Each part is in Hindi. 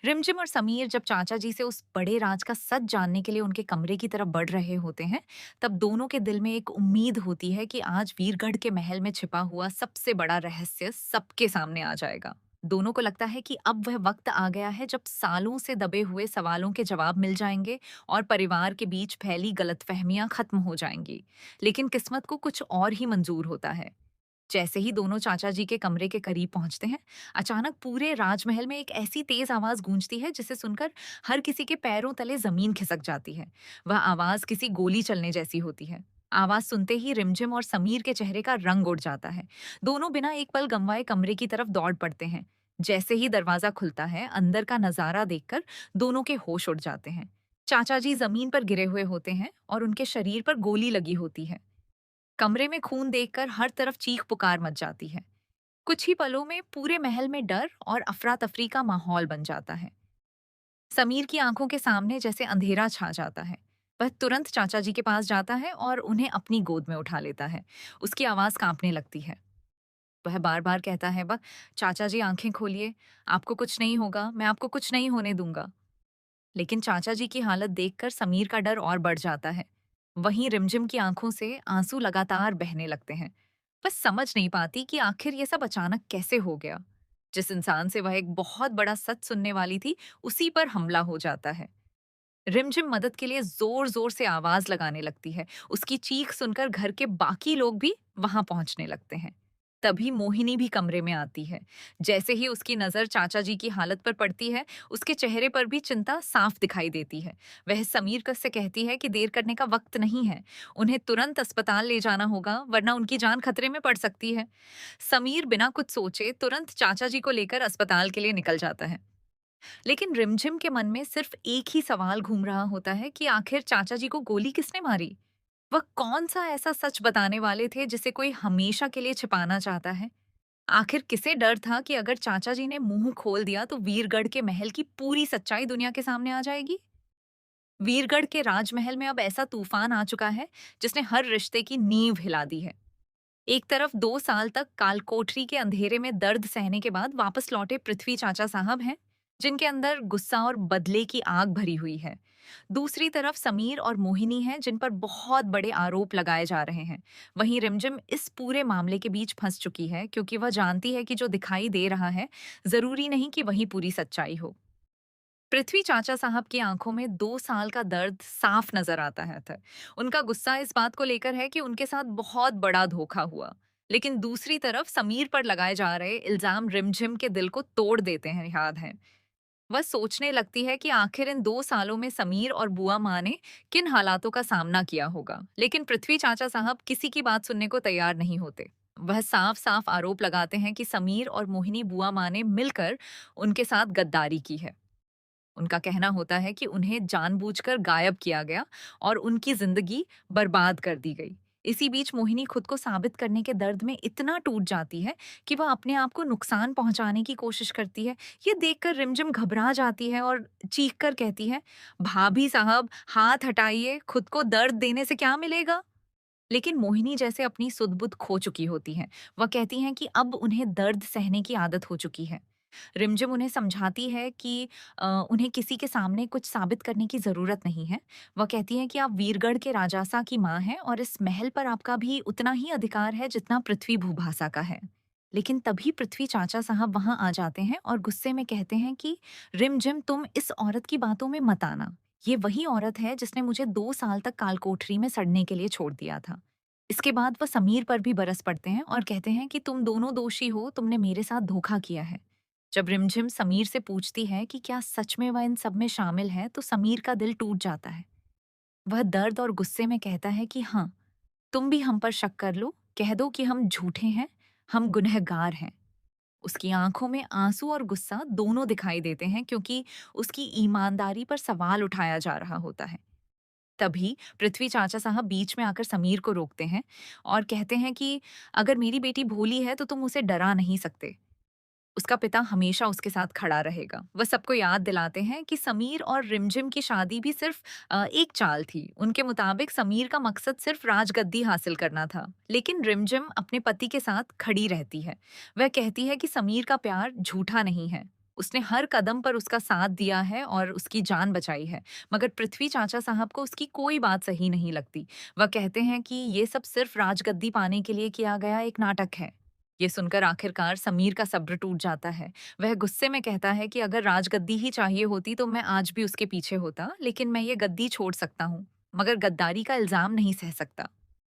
रिमझिम और समीर जब चाचा जी से उस बड़े राज का सच जानने के लिए उनके कमरे की तरफ बढ़ रहे होते हैं, तब दोनों के दिल में एक उम्मीद होती है कि आज वीरगढ़ के महल में छिपा हुआ सबसे बड़ा रहस्य सबके सामने आ जाएगा। दोनों को लगता है कि अब वह वक्त आ गया है जब सालों से दबे हुए सवालों के जवाब मिल जाएंगे और परिवार के बीच फैली गलतफहमियां खत्म हो जाएंगी। लेकिन किस्मत को कुछ और ही मंजूर होता है। जैसे ही दोनों चाचा जी के कमरे के करीब पहुंचते हैं, अचानक पूरे राजमहल में एक ऐसी तेज आवाज गूंजती है जिसे सुनकर हर किसी के पैरों तले जमीन खिसक जाती है। वह आवाज किसी गोली चलने जैसी होती है। आवाज सुनते ही रिमझिम और समीर के चेहरे का रंग उड़ जाता है। दोनों बिना एक पल गंवाए कमरे की तरफ दौड़ पड़ते हैं। जैसे ही दरवाजा खुलता है, अंदर का नजारा देखकर दोनों के होश उड़ जाते हैं। चाचा जी जमीन पर गिरे हुए होते हैं और उनके शरीर पर गोली लगी होती है। कमरे में खून देखकर हर तरफ चीख पुकार मच जाती है। कुछ ही पलों में पूरे महल में डर और अफरा तफरी का माहौल बन जाता है। समीर की आंखों के सामने जैसे अंधेरा छा जाता है। वह तुरंत चाचा जी के पास जाता है और उन्हें अपनी गोद में उठा लेता है। उसकी आवाज कांपने लगती है। वह बार बार कहता है, बस चाचा जी आंखें खोलिए, आपको कुछ नहीं होगा, मैं आपको कुछ नहीं होने दूंगा। लेकिन चाचा जी की हालत देखकर समीर का डर और बढ़ जाता है। वहीं रिमझिम की आंखों से आंसू लगातार बहने लगते हैं। बस समझ नहीं पाती कि आखिर ये सब अचानक कैसे हो गया। जिस इंसान से वह एक बहुत बड़ा सच सुनने वाली थी, उसी पर हमला हो जाता है। रिमझिम मदद के लिए जोर जोर से आवाज लगाने लगती है। उसकी चीख सुनकर घर के बाकी लोग भी वहां पहुंचने लगते हैं। तभी मोहिनी भी कमरे में आती है। जैसे ही उसकी नजर चाचा जी की हालत पर पड़ती है, उसके चेहरे पर भी चिंता साफ दिखाई देती है। वह समीर कस से कहती है कि देर करने का वक्त नहीं है। उन्हें तुरंत अस्पताल ले जाना होगा, वरना उनकी जान खतरे में पड़ सकती है। समीर बिना कुछ सोचे तुरंत चाचा जी को लेकर अस्पताल के लिए निकल जाता है। लेकिन रिमझिम के मन में सिर्फ एक ही सवाल घूम रहा होता है कि आखिर चाचा जी को गोली किसने मारी। वह कौन सा ऐसा सच बताने वाले थे जिसे कोई हमेशा के लिए छिपाना चाहता है। आखिर किसे डर था कि अगर चाचा जी ने मुंह खोल दिया तो वीरगढ़ के महल की पूरी सच्चाई दुनिया के सामने आ जाएगी। वीरगढ़ के राजमहल में अब ऐसा तूफान आ चुका है जिसने हर रिश्ते की नींव हिला दी है। एक तरफ 2 साल तक कालकोठरी के अंधेरे में दर्द सहने के बाद वापस लौटे पृथ्वी चाचा साहब हैं, जिनके अंदर गुस्सा और बदले की आग भरी हुई है। दूसरी तरफ समीर और मोहिनी हैं, जिन पर बहुत बड़े आरोप लगाए जा रहे हैं। वहीं रिमझिम इस पूरे मामले के बीच फंस चुकी है, क्योंकि वह जानती है कि जो दिखाई दे रहा है जरूरी नहीं कि वही पूरी सच्चाई हो। पृथ्वी चाचा साहब की आंखों में 2 साल का दर्द साफ नजर आता है था। उनका गुस्सा इस बात को लेकर है कि उनके साथ बहुत बड़ा धोखा हुआ। लेकिन दूसरी तरफ समीर पर लगाए जा रहे इल्जाम रिमझिम के दिल को तोड़ देते हैं, याद है। वह सोचने लगती है कि आखिर इन 2 सालों में समीर और बुआ माँ ने किन हालातों का सामना किया होगा। लेकिन पृथ्वी चाचा साहब किसी की बात सुनने को तैयार नहीं होते। वह साफ साफ आरोप लगाते हैं कि समीर और मोहिनी बुआ माँ ने मिलकर उनके साथ गद्दारी की है। उनका कहना होता है कि उन्हें जानबूझकर गायब किया गया और उनकी जिंदगी बर्बाद कर दी गई। इसी बीच मोहिनी खुद को साबित करने के दर्द में इतना टूट जाती है कि वह अपने आप को नुकसान पहुंचाने की कोशिश करती है। ये देखकर रिमझिम घबरा जाती है और चीखकर कहती है, भाभी साहब हाथ हटाइए, खुद को दर्द देने से क्या मिलेगा। लेकिन मोहिनी जैसे अपनी सुध-बुध खो चुकी होती हैं। वह कहती हैं कि अब उन्हें दर्द सहने की आदत हो चुकी है। रिमझिम उन्हें समझाती है कि उन्हें किसी के सामने कुछ साबित करने की ज़रूरत नहीं है। वह कहती है कि आप वीरगढ़ के राजासा की माँ हैं और इस महल पर आपका भी उतना ही अधिकार है जितना पृथ्वी भूभासा का है। लेकिन तभी पृथ्वी चाचा साहब वहाँ आ जाते हैं और गुस्से में कहते हैं कि रिमझिम, तुम इस औरत की बातों में मत आना। ये वही औरत है जिसने मुझे 2 साल तक कालकोठरी में सड़ने के लिए छोड़ दिया था। इसके बाद वह समीर पर भी बरस पड़ते हैं और कहते हैं कि तुम दोनों दोषी हो, तुमने मेरे साथ धोखा किया है। जब रिमझिम समीर से पूछती है कि क्या सच में वह इन सब में शामिल है, तो समीर का दिल टूट जाता है। वह दर्द और गुस्से में कहता है कि हाँ, तुम भी हम पर शक कर लो, कह दो कि हम झूठे हैं, हम गुनहगार हैं। उसकी आंखों में आंसू और गुस्सा दोनों दिखाई देते हैं, क्योंकि उसकी ईमानदारी पर सवाल उठाया जा रहा होता है। तभी पृथ्वी चाचा साहब बीच में आकर समीर को रोकते हैं और कहते हैं कि अगर मेरी बेटी भोली है तो तुम उसे डरा नहीं सकते। उसका पिता हमेशा उसके साथ खड़ा रहेगा। वह सबको याद दिलाते हैं कि समीर और रिमझिम की शादी भी सिर्फ एक चाल थी। उनके मुताबिक समीर का मकसद सिर्फ राजगद्दी हासिल करना था। लेकिन रिमझिम अपने पति के साथ खड़ी रहती है। वह कहती है कि समीर का प्यार झूठा नहीं है। उसने हर कदम पर उसका साथ दिया है और उसकी जान बचाई है। मगर पृथ्वी चाचा साहब को उसकी कोई बात सही नहीं लगती। वह कहते हैं कि ये सब सिर्फ राजगद्दी पाने के लिए किया गया एक नाटक है। ये सुनकर आखिरकार समीर का सब्र टूट जाता है। वह गुस्से में कहता है कि अगर राजगद्दी ही चाहिए होती तो मैं आज भी उसके पीछे होता, लेकिन मैं ये गद्दी छोड़ सकता हूँ, मगर गद्दारी का इल्जाम नहीं सह सकता।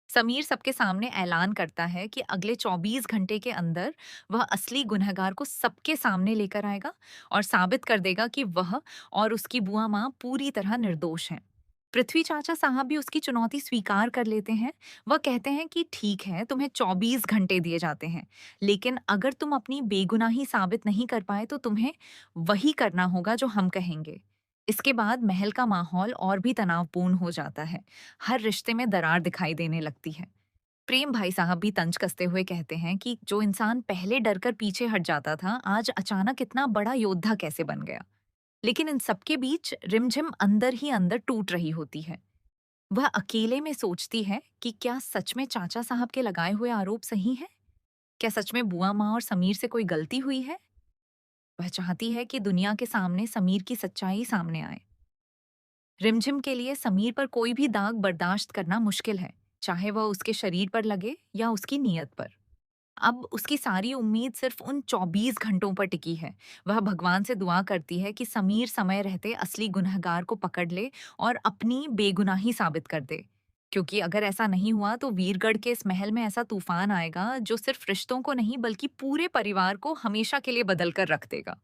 समीर सबके सामने ऐलान करता है कि अगले 24 घंटे के अंदर वह असली गुनहगार को सबके सामने लेकर आएगा और साबित कर देगा कि वह और उसकी बुआ माँ पूरी तरह निर्दोष हैं। पृथ्वी चाचा साहब भी उसकी चुनौती स्वीकार कर लेते हैं। वह कहते हैं कि ठीक है, तुम्हें 24 घंटे दिए जाते हैं, लेकिन अगर तुम अपनी बेगुनाही साबित नहीं कर पाए तो तुम्हें वही करना होगा जो हम कहेंगे। इसके बाद महल का माहौल और भी तनावपूर्ण हो जाता है। हर रिश्ते में दरार दिखाई देने लगती है। प्रेम भाई साहब भी तंज कसते हुए कहते हैं कि जो इंसान पहले डरकर पीछे हट जाता था, आज अचानक इतना बड़ा योद्धा कैसे बन गया। लेकिन इन सबके बीच रिमझिम अंदर ही अंदर टूट रही होती है। वह अकेले में सोचती है कि क्या सच में चाचा साहब के लगाए हुए आरोप सही हैं? क्या सच में बुआ माँ और समीर से कोई गलती हुई है? वह चाहती है कि दुनिया के सामने समीर की सच्चाई सामने आए। रिमझिम के लिए समीर पर कोई भी दाग बर्दाश्त करना मुश्किल है, चाहे वह उसके शरीर पर लगे या उसकी नीयत पर। अब उसकी सारी उम्मीद सिर्फ उन 24 घंटों पर टिकी है। वह भगवान से दुआ करती है कि समीर समय रहते असली गुनहगार को पकड़ ले और अपनी बेगुनाही साबित कर दे। क्योंकि अगर ऐसा नहीं हुआ तो वीरगढ़ के इस महल में ऐसा तूफान आएगा जो सिर्फ रिश्तों को नहीं बल्कि पूरे परिवार को हमेशा के लिए बदल कर रख देगा।